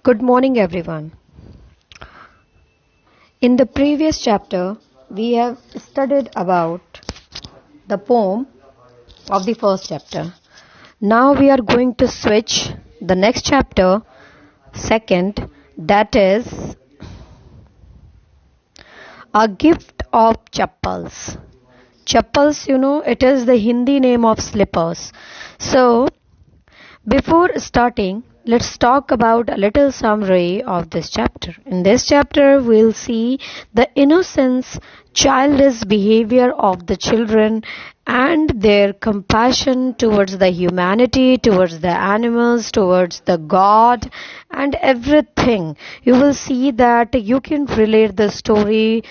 Good morning, everyone. In the previous chapter, we have studied about the poem of the first chapter. Now we are going to switch the next chapter, second, that is A Gift of Chappals. Chappals, it is the Hindi name of slippers. So, before starting, let's talk about a little summary of this chapter. In this chapter, we'll see the innocence, childish behavior of the children and their compassion towards the humanity, towards the animals, towards the God and everything. You will see that you can relate the story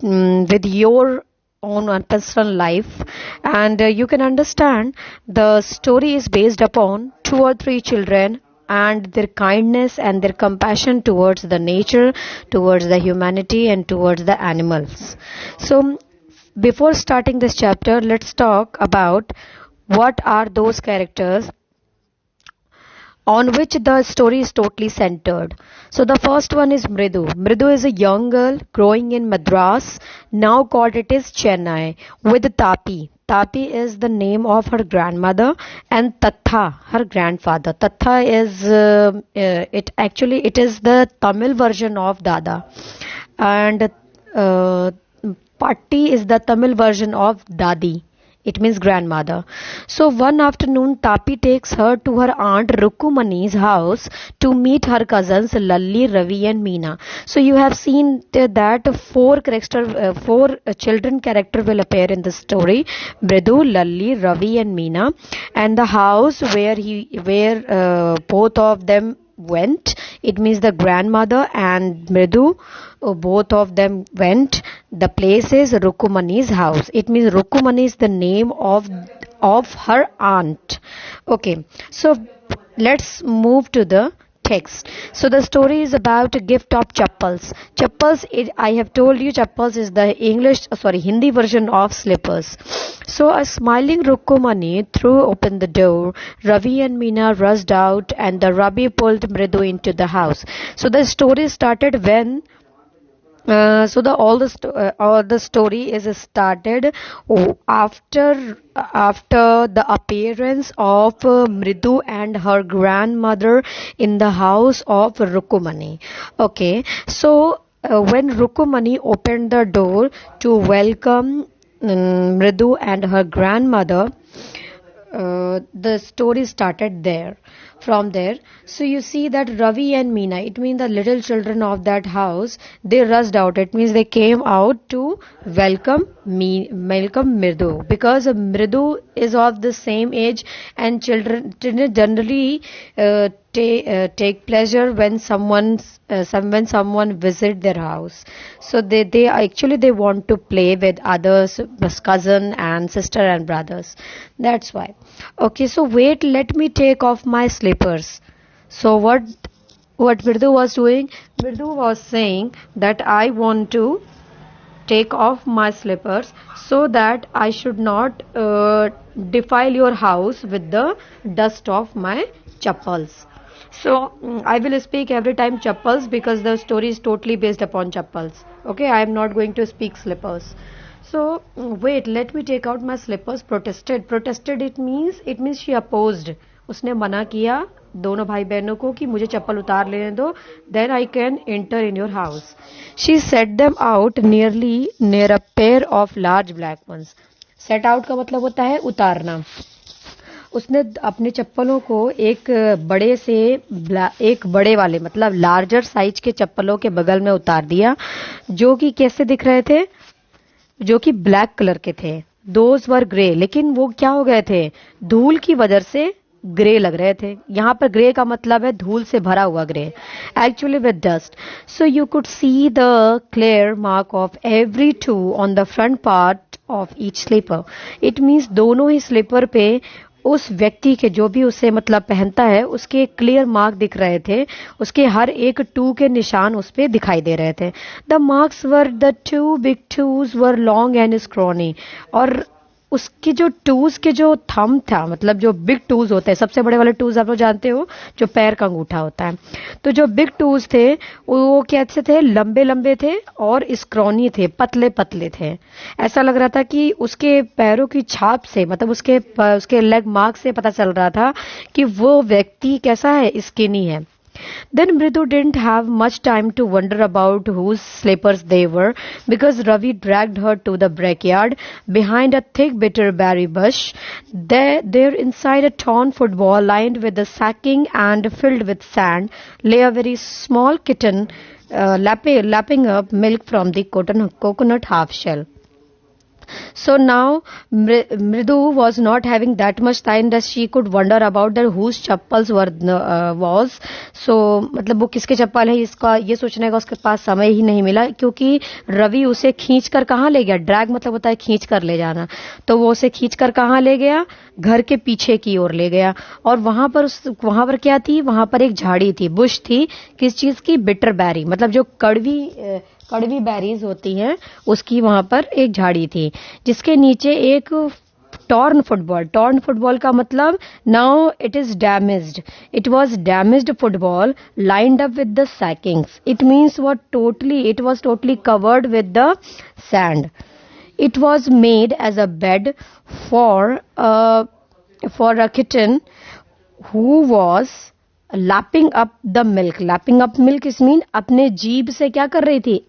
with your own personal life, and you can understand the story is based upon two or three children and their kindness and their compassion towards the nature, towards the humanity and towards the animals. So before starting this chapter, let's talk about what are those characters on which the story is totally centered. So the first one is Mridu. Mridu is a young girl growing in Madras, now called it is Chennai, with Tapi. Tapi is the name of her grandmother and Tatha, her grandfather. Tatha is it is the Tamil version of Dada, and Patti is the Tamil version of Dadi. It means grandmother. So one afternoon, Tapi takes her to her aunt Rukumani's house to meet her cousins Lalli, Ravi and Meena. So you have seen that four children character will appear in the story: Mridu, Lalli, Ravi and Meena. And the house where both of them went, it means the grandmother and Mridu, both of them went. The place is Rukumani's house. It means Rukumani is the name of her aunt. Okay, so let's move to the text. So the story is about a gift of chappals. Chappals, I have told you, chappals is the Hindi version of slippers. So a smiling Rukumani threw open the door. Ravi and Meena rushed out and the Ravi pulled Mridu into the house. So the story started when all the story is started after the appearance of Mridu and her grandmother in the house of Rukumani. Okay, so when Rukumani opened the door to welcome Mridu and her grandmother, the story started there. From there, so you see that Ravi and Meena, it means the little children of that house, they rushed out. It means they came out to welcome Mridu, because Mridu is of the same age, and children generally take pleasure when someone visit their house. So they actually they want to play with others, cousin and sister and brothers. That's why. Okay, so wait, let me take off my slippers. So what Mridu was doing? Mridu was saying that I want to take off my slippers so that I should not defile your house with the dust of my chappals. So I will speak every time chappals because the story is totally based upon chappals. Okay, I am not going to speak slippers. So wait, let me take out my slippers. Protested it means she opposed. उसने मना किया दोनों भाई बहनों को कि मुझे चप्पल उतार लेने दो, then I can enter in your house. She set them out near a pair of large black ones. Set out का मतलब होता है उतारना. उसने अपने चप्पलों को एक बड़े वाले मतलब लार्जर साइज के चप्पलों के बगल में उतार दिया, जो कि कैसे दिख रहे थे, जो कि ब्लैक कलर के थे. दोज वर ग्रे, लेकिन वो क्या हो गए थे, धूल की वजह से ग्रे लग रहे थे. यहाँ पर ग्रे का मतलब है धूल से भरा हुआ grey, actually with dust. So you could see the clear mark of every toe on the front part of each sleeper. It means दोनों ही स्लीपर पे उस व्यक्ति के जो भी उसे मतलब पहनता है उसके क्लियर मार्क दिख रहे थे, उसके हर एक टू के निशान उस पे दिखाई दे रहे थे. The marks were the two big twos were long and scrawny, और उसके जो टूज के जो थंब था, मतलब जो बिग टूज होते हैं, सबसे बड़े वाले टूज आप लोग जानते हो जो पैर का अंगूठा होता है, तो जो बिग टूज थे वो कैसे थे, लंबे लंबे थे और स्क्रॉनी थे, पतले पतले थे। ऐसा लग रहा था कि उसके पैरों की छाप से, मतलब उसके लेग मार्क से पता चल रहा था कि वो व्यक्ति कैसा है, स्किनी है। Then Mridu didn't have much time to wonder about whose slippers they were, because Ravi dragged her to the backyard behind a thick bitterberry bush. There inside a torn football lined with the sacking and filled with sand lay a very small kitten, lapping up milk from the coconut half shell. So now Mridu was not having that much time that she could wonder about that whose chappals was. So मतलब वो किसके चप्पल है, इसका ये सोचने का उसके पास समय ही नहीं मिला, क्योंकि रवि उसे खींच कर कहाँ ले गया, ड्रैग मतलब होता है खींच कर ले जाना, तो वो उसे खींच कर कहाँ ले गया, घर के पीछे की ओर ले गया। और वहां पर क्या थी, वहां पर एक झाड़ी थी, बुश थी, किस चीज की, बिटर बैरी, मतलब जो कड़वी बेरीज होती हैं उसकी वहां पर एक झाड़ी थी, जिसके नीचे एक टॉर्न फुटबॉल का मतलब now it was damaged football lined up with the sackings, it means it was totally covered with the sand. It was made as a bed for a kitten who was lapping up the milk. Lapping up milk is mean अपने जीभ से क्या कर रही थी,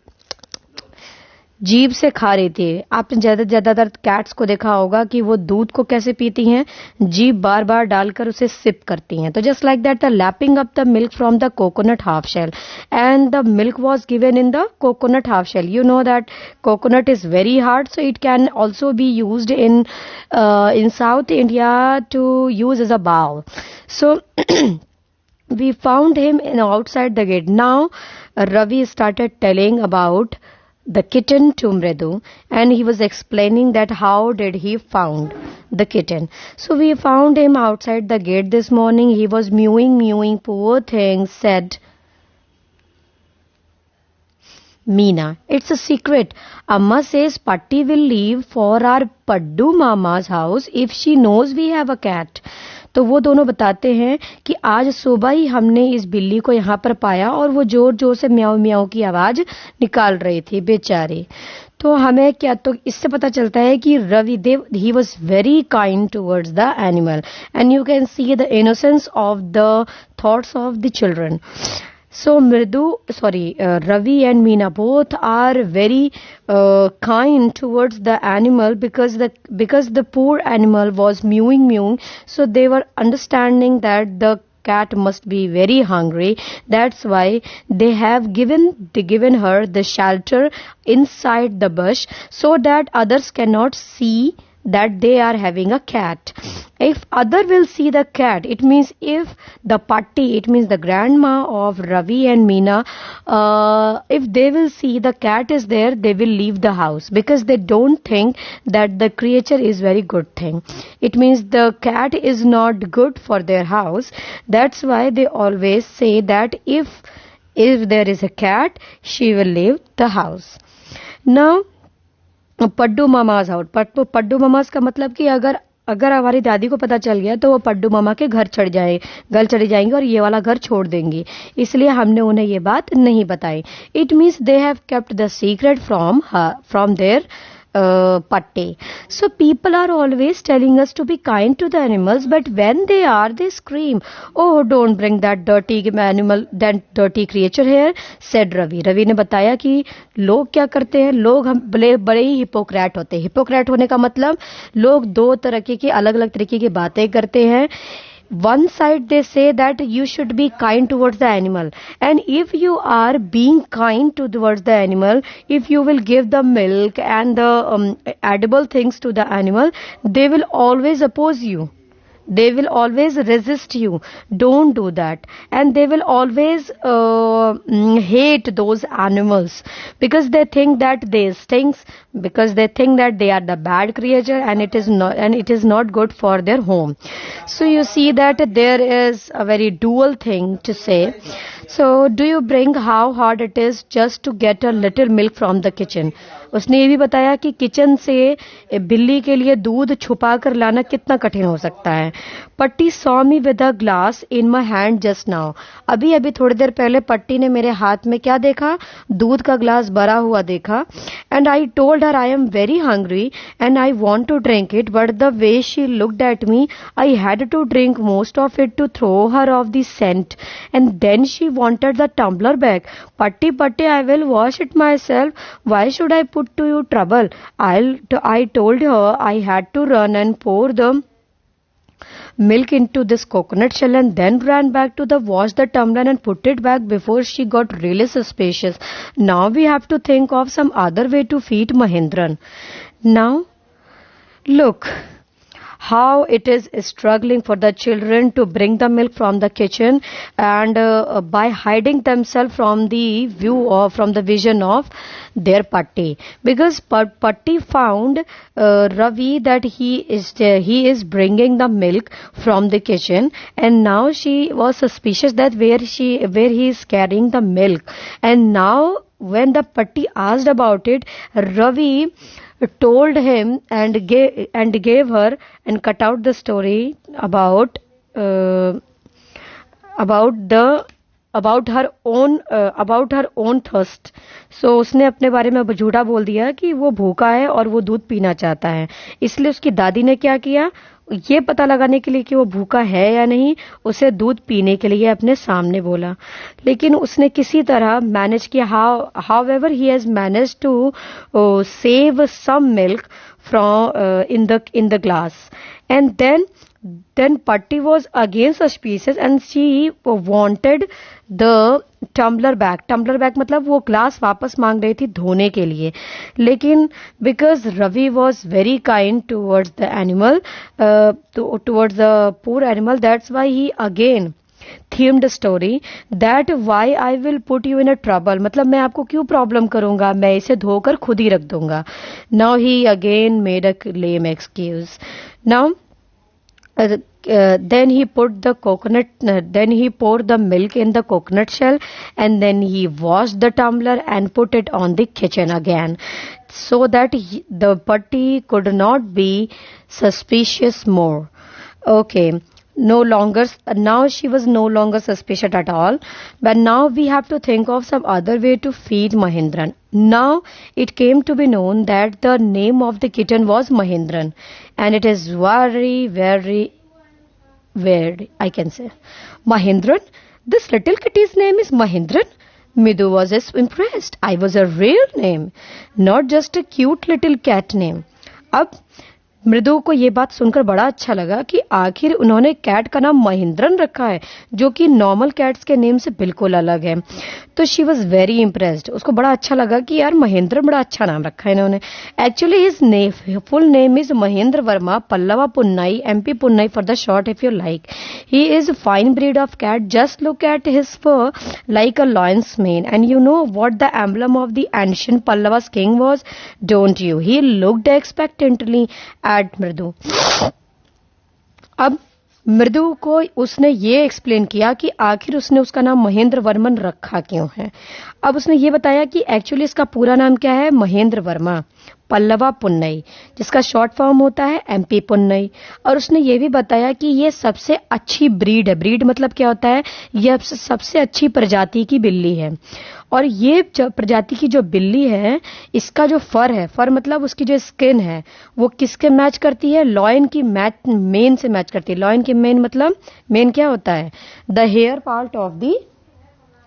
जीभ से खा रही थी। आपने ज्यादातर कैट्स को देखा होगा कि वो दूध को कैसे पीती हैं, जीभ बार बार डालकर उसे सिप करती हैं। तो just like that the lapping up the milk from the coconut half shell, and the milk was given in the coconut half shell. You know that coconut is very hard, so it can also be used in South India to use as a bowl. So we found him outside the gate. Now Ravi started telling about the kitten to Mridu, and he was explaining that how did he found the kitten. So we found him outside the gate this morning. He was mewing, poor thing, said Meena. It's a secret. Amma says Patti will leave for our Paddu Mama's house if she knows we have a cat. तो वो दोनों बताते हैं कि आज सुबह ही हमने इस बिल्ली को यहाँ पर पाया और वो जोर जोर से म्याऊ म्याऊ की आवाज निकाल रही थी बेचारी। तो हमें क्या, तो इससे पता चलता है कि Ravi Dev he was very kind towards the animal, and you can see the innocence of the thoughts of the children. So Ravi and Meena both are very kind towards the animal, because the poor animal was mewing, so they were understanding that the cat must be very hungry. That's why they have given her the shelter inside the bush, so that others cannot see that they are having a cat. If other will see the cat, it means if the Patti, it means the grandma of Ravi and Meena, if they will see the cat is there, they will leave the house, because they don't think that the creature is very good thing. It means the cat is not good for their house. That's why they always say that if there is a cat, she will leave the house. Now पड्डू mama's house, पड्डू mama's का मतलब कि अगर हमारी दादी को पता चल गया तो वो पड्डू मामा के घर चढ़ जाएंगे और ये वाला घर छोड़ देंगी, इसलिए हमने उन्हें ये बात नहीं बताई. It means they have kept the secret from their Patti. So people are always telling us to be kind to the animals, but when they scream, "Oh, don't bring that dirty animal, that dirty creature here," said Ravi. Ravi ने बताया कि लोग क्या करते हैं, लोग हम बड़े ही हिपोक्रेट होते हैं. हिपोक्रेट होने का मतलब लोग दो तरह की अलग अलग तरीके की बातें करते हैं. One side they say that you should be kind towards the animal, and if you are being kind towards the animal, if you will give the milk and the edible things to the animal, they will always oppose you. They will always resist you. Don't do that. And they will always hate those animals, because they think that they stinks, because they think that they are the bad creature, and it is not good for their home. So you see that there is a very dual thing to say. So, do you bring how hard it is just to get a little milk from the kitchen? उसने ये भी बताया कि kitchen से बिल्ली के लिए दूध छुपा कर लाना कितना कठिन हो सकता है. पट्टी saw me with a glass in my hand just now. अभी अभी थोड़ी देर पहले पट्टी ने मेरे हाथ में क्या देखा? दूध का ग्लास भरा हुआ देखा. And I told her I am very hungry and I want to drink it, but the way she looked at me I had to drink most of it to throw her off the scent, and then she wanted the tumbler back. Patti, Patti, I will wash it myself. Why should I put to you trouble? I told her I had to run and pour the milk into this coconut shell and then ran back to the wash the tumbler and put it back before she got really suspicious. Now we have to think of some other way to feed Mahendran. Now, look how it is struggling for the children to bring the milk from the kitchen, and by hiding themselves from the view or from the vision of their Patti, because Patti found Ravi that he is bringing the milk from the kitchen, and now she was suspicious that where he is carrying the milk. And now when the Patti asked about it, Ravi told him and gave her and cut out the story about the about her own thirst. So उसने अपने बारे में झूठा बोल दिया कि वो भूखा है और वो दूध पीना चाहता है. इसलिए उसकी दादी ने क्या किया, ये पता लगाने के लिए कि वो भूखा है या नहीं, उसे दूध पीने के लिए अपने सामने बोला. लेकिन उसने किसी तरह मैनेज किया. However he has manage to save some milk from in the glass. And then Patti was again suspicious and she wanted the tumbler back. Tumbler back मतलब वो ग्लास वापस मांग रही थी धोने के लिए. लेकिन because Ravi was very kind towards the animal, towards the poor animal, that's why he again themed story that why I will put you in a trouble. मतलब मैं आपको क्यों प्रॉब्लम करूंगा, मैं इसे धोकर खुद ही रख दूंगा. Now he again made a lame excuse. Now then he put the coconut, then he poured the milk in the coconut shell, and then he washed the tumbler and put it on the kitchen again, so that the Patti could not be suspicious more. Okay. Now she was no longer suspicious at all. But now we have to think of some other way to feed Mahendran. Now it came to be known that the name of the kitten was Mahendran, and it is very, very weird, I can say. Mahendran? This little kitty's name is Mahendran? Midu was impressed. I was a real name, not just a cute little cat name. अब मृदु को ये बात सुनकर बड़ा अच्छा लगा कि आखिर उन्होंने कैट का नाम महेंद्रन रखा है, जो कि नॉर्मल कैट्स के नेम से बिल्कुल अलग है. तो शी वॉज वेरी इम्प्रेस्ड. उसको बड़ा अच्छा लगा कि यार महेंद्र बड़ा अच्छा नाम रखा है इन्होंने. Actually his full name is Mahendra Varma Pallava Punnai, MP Punnai for the short if you like. He is fine breed of cat. Just look at his fur like a lion's mane. And you know what the emblem of the ancient Pallavas king was, don't you? He looked expectantly at मृदु. अब मृदु को उसने ये explain किया कि आखिर उसने उसका नाम महेंद्र वर्मन रखा क्यों है. अब उसने ये बताया कि एक्चुअली इसका पूरा नाम क्या है, महेंद्र वर्मा पल्लवा पुन्नई, जिसका शॉर्ट फॉर्म होता है MP पुन्नई. और उसने ये भी बताया कि ये सबसे अच्छी ब्रीड है. ब्रीड मतलब क्या होता है, ये सबसे अच्छी प्रजाति की बिल्ली है. और ये प्रजाति की जो बिल्ली है, इसका जो फर है, फर मतलब उसकी जो स्किन है, वो किसके मैच करती है, लॉयन की मेन से मैच करती है. लॉयन की मेन मतलब, मेन क्या होता है, the hair part of the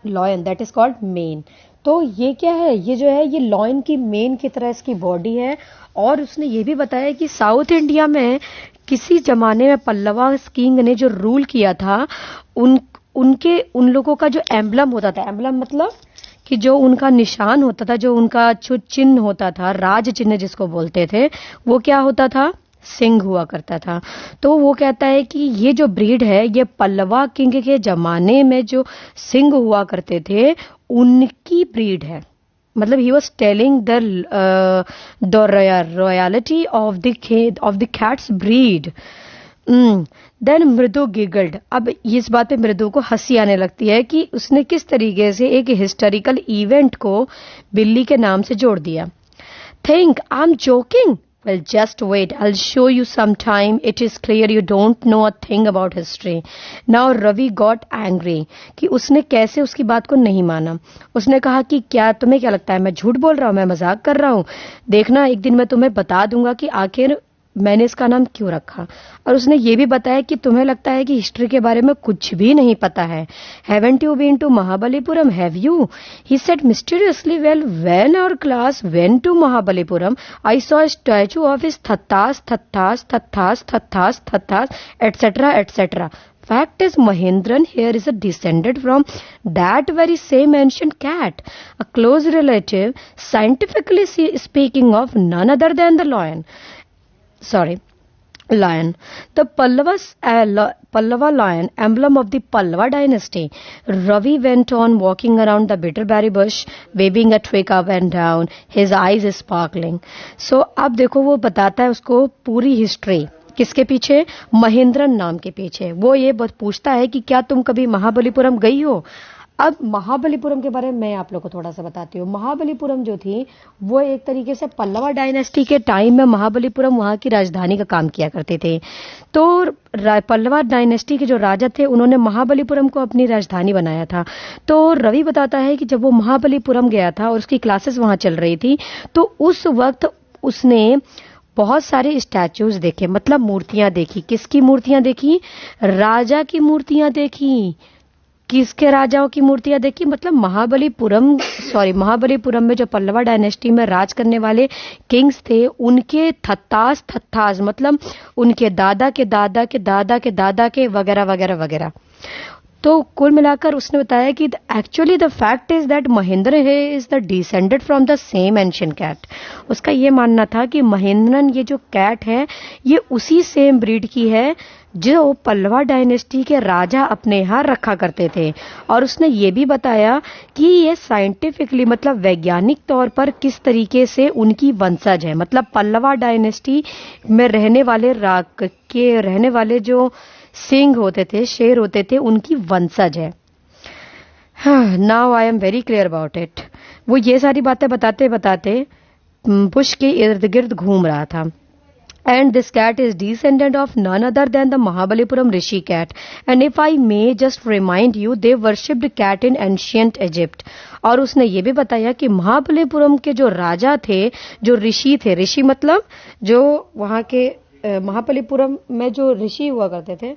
lion, that is called mane. तो ये क्या है, ये जो है ये लॉयन की मेन की तरह इसकी बॉडी है. और उसने ये भी बताया कि साउथ इंडिया में किसी जमाने में पल्लवा किंग ने जो रूल किया था, उन लोगों का जो एम्बलम होता था, एम्बलम मतलब कि जो उनका निशान होता था, जो उनका चिन्ह होता था, राज चिन्ह जिसको बोलते थे, वो क्या होता था, सिंह हुआ करता था. तो वो कहता है कि ये जो ब्रीड है, ये पल्लवा किंग के जमाने में जो सिंह हुआ करते थे, उनकी ब्रीड है. मतलब he was telling the royalty of the cats breed. Then Mridu giggled. अब इस बात पे मृदु को हंसी आने लगती है कि उसने किस तरीके से एक हिस्टोरिकल इवेंट को बिल्ली के नाम से जोड़ दिया। Think I am joking? Well, just wait. I'll show you some time. It is clear you don't know a thing about history. Now Ravi got angry कि उसने कैसे उसकी बात को नहीं माना। उसने कहा कि क्या तुम्हें क्या लगता है मैं झूठ बोल रहा हूँ, मैं मजाक कर रहा हूँ? देखना एक दिन मैं तुम्हें बता दूंगा कि आखिर मैंने इसका नाम क्यों रखा। और उसने ये भी बताया कि तुम्हें लगता है कि हिस्ट्री के बारे में कुछ भी नहीं पता है। Haven't you been to Mahabalipuram? Have you? He said mysteriously. Well, when our class went to Mahabalipuram, I saw a statue of his Thathas, Thathas, Thathas, Thathas, Thathas, etc., etc. Fact is, Mahendran here is a descendant from that very same ancient cat, a close relative, scientifically speaking, of none other than the lion. Lion. The Pallava lion, emblem of the Pallava dynasty. Ravi went on walking around the bitterberry bush, waving a twig up and down, his eyes sparkling. So, अब देखो वो बताता है उसको पूरी history किसके पीछे? महेंद्रन नाम के पीछे। वो ये पूछता है कि क्या तुम कभी महाबलीपुरम गई हो? अब महाबलीपुरम के बारे में मैं आप लोग को थोड़ा सा बताती हूँ। महाबलीपुरम जो थी वो एक तरीके से पल्लवा डायनेस्टी के टाइम में महाबलीपुरम वहां की राजधानी का काम किया करते थे। तो पल्लवा डायनेस्टी के जो राजा थे उन्होंने महाबलीपुरम को अपनी राजधानी बनाया था। तो रवि बताता है कि जब वो महाबलीपुरम गया था और उसकी क्लासेस वहां चल रही थी तो उस वक्त उसने बहुत सारे स्टैचूज देखे, मतलब मूर्तियां देखी। किसकी मूर्तियां देखी? राजा की मूर्तियां देखी। किसके राजाओं की मूर्तियां देखी? मतलब महाबलीपुरम में जो पल्लवा डायनेस्टी में राज करने वाले किंग्स थे उनके थत्तास मतलब उनके दादा के दादा के दादा के दादा के वगैरह वगैरह वगैरह। तो कुल मिलाकर उसने बताया कि actually the fact is that Mahendra is the descended from the same ancient cat. उसका ये मानना था कि महेंद्रन ये जो कैट है ये उसी सेम ब्रीड की है जो पल्लवा डायनेस्टी के राजा अपने यहाँ रखा करते थे। और उसने ये भी बताया कि ये साइंटिफिकली मतलब वैज्ञानिक तौर पर किस तरीके से उनकी वंशज है, मतलब पल्लवा डायनेस्टी में रहने वाले जो सिंह होते थे, शेर होते थे, उनकी वंशज है। Now I am very clear about it. वो ये सारी बातें बताते बताते बुश के इर्द गिर्द घूम रहा था। And this cat is descendant of none other than the Mahabalipuram Rishi cat. And if I may just remind you, they worshipped cat in ancient Egypt. और उसने ये भी बताया कि महाबलीपुरम के जो राजा थे, जो ऋषि थे, ऋषि मतलब जो वहां के महाबलीपुरम में जो ऋषि हुआ करते थे।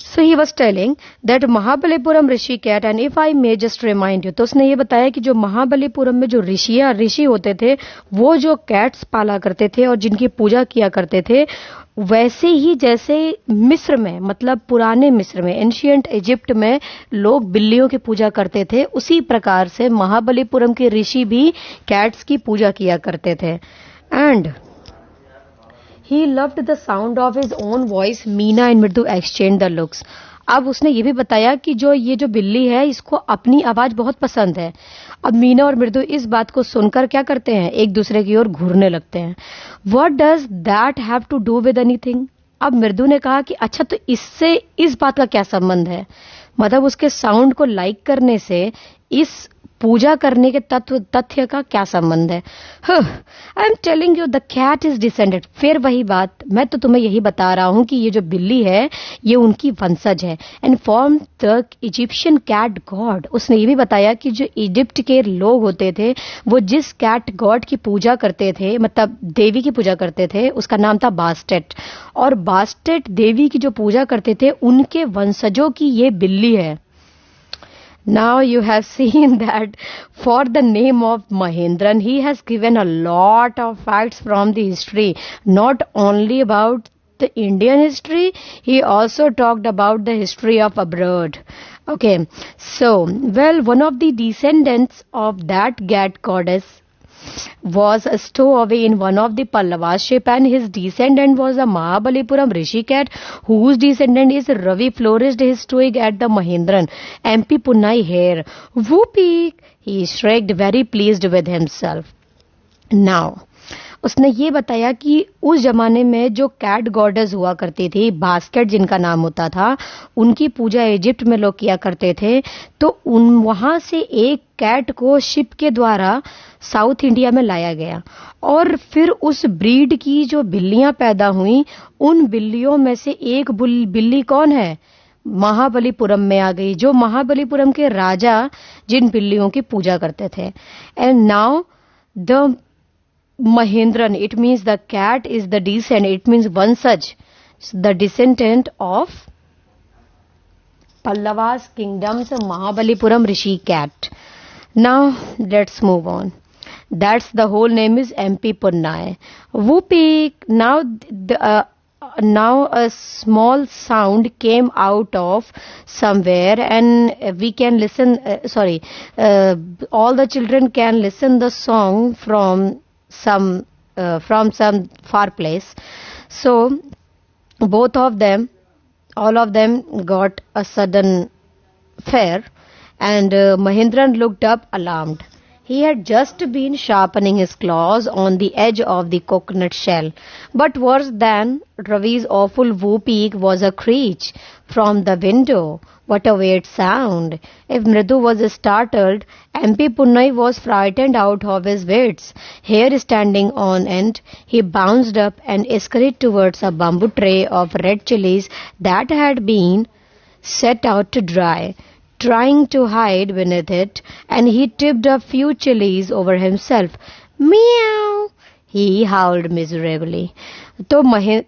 So he was telling that Mahabalipuram Rishi cat, and if I may just remind you, तो उसने ये बताया कि जो महाबलीपुरम में जो ऋषि होते थे वो जो कैट्स पाला करते थे और जिनकी पूजा किया करते थे, वैसे ही जैसे मिस्र में मतलब पुराने मिस्र में एंशिएंट इजिप्ट में लोग बिल्लियों की पूजा करते थे, उसी प्रकार से महाबलीपुरम के ऋषि भी कैट्स की पूजा किया करते थे। And He loved the sound of his own voice. Meena and मृदु exchanged the looks. अब उसने ये भी बताया कि ये जो बिल्ली है इसको अपनी आवाज बहुत पसंद है। अब मीना और मृदु इस बात को सुनकर क्या करते हैं? एक दूसरे की ओर घूरने लगते हैं। What does that have to do with anything? अब मृदु ने कहा कि अच्छा तो इससे इस बात का क्या संबंध है? मतलब उसके साउंड को लाइक करने से इस पूजा करने के तथ्य का क्या संबंध है? I am telling you the cat is descended. फिर वही बात, मैं तो तुम्हें यही बता रहा हूं कि ये जो बिल्ली है ये उनकी वंशज है। And form the Egyptian cat god. उसने ये भी बताया कि जो इजिप्ट के लोग होते थे वो जिस कैट गॉड की पूजा करते थे, मतलब देवी की पूजा करते थे, उसका नाम था बास्टेट। और बास्टेट देवी की जो पूजा करते थे उनके वंशजों की ये बिल्ली है। Now you have seen that for the name of Mahendran, he has given a lot of facts from the history, not only about the Indian history, he also talked about the history of abroad. Okay, so, well, one of the descendants of that cat goddess was stowaway in one of the Pallava ship, and his descendant was a Mahabalipuram Rishi cat whose descendant is Ravi flourished his twig at the Mahendran MP Punnai here. Whoopee! He shrieked, very pleased with himself. Now, उसने ये बताया कि उस जमाने में जो cat goddess हुआ करती थी, बास्केट जिनका नाम होता था, उनकी पूजा इजिप्ट में लोग किया करते थे। तो उन वहां से एक कैट को शिप के द्वारा साउथ इंडिया में लाया गया और फिर उस ब्रीड की जो बिल्लियां पैदा हुई, उन बिल्लियों में से एक बिल्ली कौन है, महाबलीपुरम में आ गई, जो महाबलीपुरम के राजा जिन बिल्लियों की पूजा करते थे। And now the Mahindran, it means the cat is the descent, it means one such, the descendant of Pallavas kingdom's Mahabalipuram Rishi cat. Now let's move on. That's the whole name is MP Punnai. Whoopee. Now a small sound came out of somewhere, and we can listen. All the children can listen the song from some far place. So both of them, all of them got a sudden fear, and Mahindran looked up alarmed. He had just been sharpening his claws on the edge of the coconut shell. But worse than Ravi's awful whooping was a screech from the window. What a weird sound. If Mridu was startled, MP Punnai was frightened out of his wits. Hair standing on end, he bounced up and scurried towards a bamboo tray of red chilies that had been set out to dry, trying to hide beneath it, and he tipped a few chilies over himself. Meow! He howled miserably. तो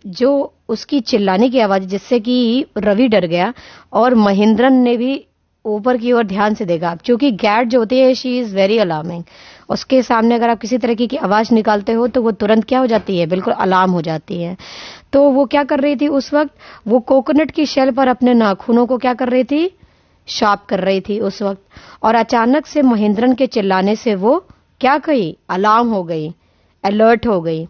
जो उसकी चिल्लाने की आवाज जिससे कि रवि डर गया और महेंद्रन ने भी ऊपर की ओर ध्यान से देखा, क्योंकि कैट जो होती है शी इज वेरी अलार्मिंग. उसके सामने अगर आप किसी तरह की आवाज निकालते हो तो वो तुरंत क्या हो जाती है, बिल्कुल अलार्म हो जाती है. तो वो क्या कर रही थी उस वक्त, वो कोकोनट की शेल पर अपने नाखूनों को क्या कर रही थी, शार्प कर रही थी उस वक्त. और अचानक से महेंद्रन के चिल्लाने से वो क्या कही, अलार्म हो गई, अलर्ट हो गई.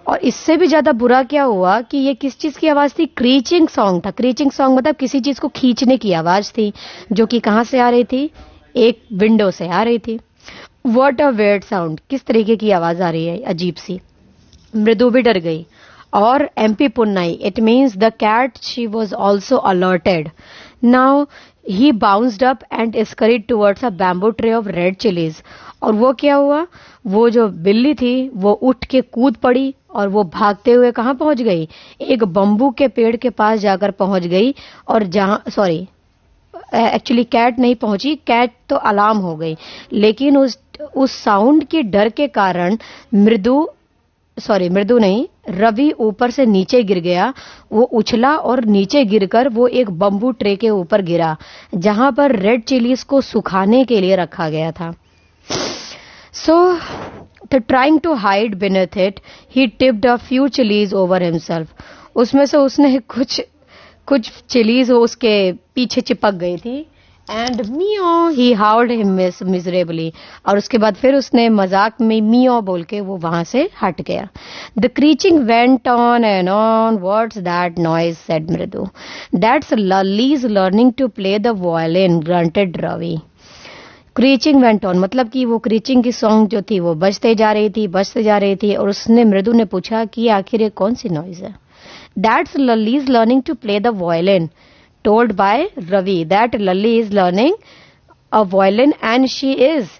और इससे भी ज्यादा बुरा क्या हुआ कि ये किस चीज की आवाज थी, क्रीचिंग सॉन्ग था. क्रीचिंग सॉन्ग मतलब किसी चीज को खींचने की आवाज थी, जो कि कहां से आ रही थी, एक विंडो से आ रही थी. व्हाट अ वियर्ड साउंड, किस तरीके की आवाज आ रही है, अजीब सी. मृदु भी डर गई और MP Punnai, it means the cat, she was also alerted. Now he bounced up and scurried towards a bamboo tray of red chilies. और वो क्या हुआ, वो जो बिल्ली थी वो उठ के कूद पड़ी और वो भागते हुए कहाँ पहुंच गई, एक बम्बू के पेड़ के पास जाकर पहुंच गई. और जहां एक्चुअली कैट नहीं पहुंची, कैट तो अलार्म हो गई, लेकिन उस साउंड के डर के कारण मृदु नहीं, रवि ऊपर से नीचे गिर गया. वो उछला और नीचे गिरकर वो एक बम्बू ट्रे के ऊपर गिरा, जहां पर रेड चिलीज को सुखाने के लिए रखा गया था. So trying to hide beneath it, he tipped a few chilies over himself. उसमें से उसने कुछ चिलीज उसके पीछे चिपक गई थी. And meow, he howled him miserably. और उसके बाद फिर उसने मजाक में मियो बोल के वो वहां से हट गया. The creaking went on and on. What's that noise, said Mridu. That's Lalli's learning to play the violin, grunted Ravi. Creaking went on मतलब कि वो क्रीचिंग की सॉन्ग जो थी वो बजते जा रही थी. और उसने मृदु ने पूछा कि आखिर ये कौन सी नॉइज है. That's Lalli's learning to play the violin, told by Ravi that Lalli is learning a violin and she is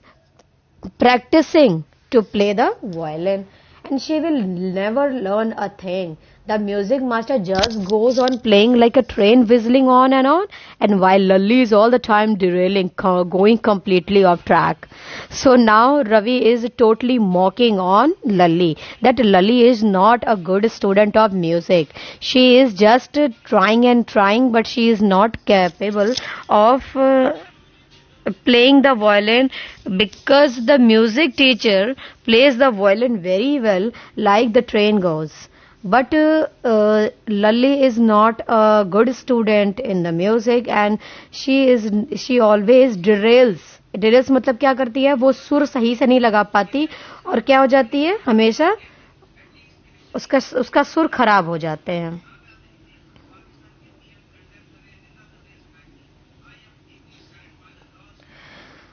practicing to play the violin, and she will never learn a thing. The music master just goes on playing like a train, whistling on, and while Lalli is all the time derailing, going completely off track. So now Ravi is totally mocking on Lalli, that Lalli is not a good student of music. She is just trying, but she is not capable of playing the violin, because the music teacher plays the violin very well, like the train goes. But Lalli is not a good student in the music, and she always derails. मतलब क्या करती है, वो सुर सही से नहीं लगा पाती और क्या हो जाती है, हमेशा उसका सुर खराब हो जाते हैं.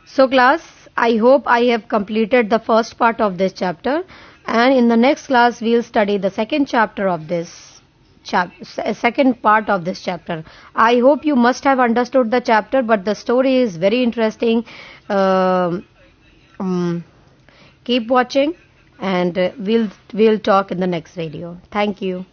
So class, I hope I have completed the first part of this chapter. And in the next class, we'll study the second chapter of this second part of this chapter. I hope you must have understood the chapter, but the story is very interesting. Um keep watching, and we'll talk in the next video. Thank you.